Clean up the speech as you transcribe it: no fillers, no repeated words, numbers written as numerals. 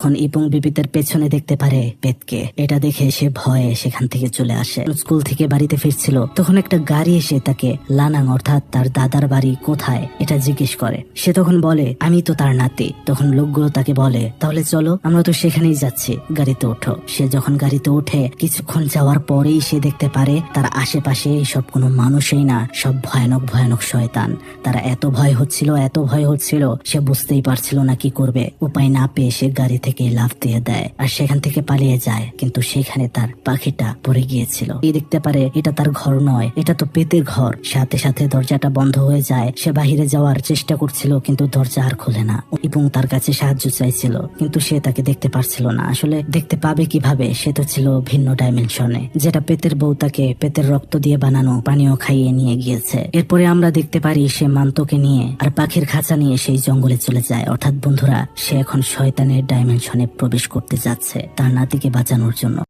তখন ইপং বিবিদের পেছনে দেখতে পারে পেতকে। এটা দেখে সে ভয়ে সেখান থেকে চলে আসে। স্কুল থেকে বাড়িতে ফিরছিল, তখন একটা গাড়ি এসে তাকে লানাং অর্থাৎ তার দাদার বাড়ি কোথায় এটা জিজ্ঞেস করে। সে তখন বলে আমি তো তার নাতি। তখন লোকগুলো তাকে বলে তাহলে চলো, আমরা তো সেখানেই যাচ্ছি, গাড়িতে ওঠো। সে যখন গাড়িতে ওঠে কিছুক্ষণ যাওয়ার পরেই সে দেখতে পারে তার আশেপাশে সব কোনো মানুষই না, সব ভয়ানক ভয়ানক শয়তান। তারা এত ভয় হচ্ছিল সে বুঝতেই পারছিল না কি করবে। উপায় না পেয়ে সে গাড়ি থেকে লাফ দিয়ে দেয় আর সেখান থেকে পালিয়ে যায়, কিন্তু সেখানে তার পাখিটা পড়ে গিয়েছিল। এই দেখতে পারে এটা তার ঘর নয়, এটা তো পেতের ঘর। সাথে সাথে দরজাটা বন্ধ হয়ে যায়। সে বাহিরে যাওয়ার চেষ্টা করছিল কিন্তু দরজা আর খোলে না এবং তার কাছে সাহায্য চাইছিল, কিন্তু সে তাকে দেখতে পারছিল না। আসলে দেখতে পাবে কিভাবে, সে তো ছিল ভিন্ন ডাইমেনশনে, যেটা পেতের বউ তাকে পেতের রক্ত দিয়ে বানানো পানীয় খাইয়ে নিয়ে গিয়েছে। এরপরে আমরা দেখতে পারি সে মান্তকে নিয়ে আর পাখির খাঁচা নিয়ে সেই জঙ্গলে চলে যায়। অর্থাৎ বন্ধুরা, সে এখন শয়তানের ডাইমেনশনে প্রবেশ করতে যাচ্ছে তার নাতিকে বাঁচানোর জন্য।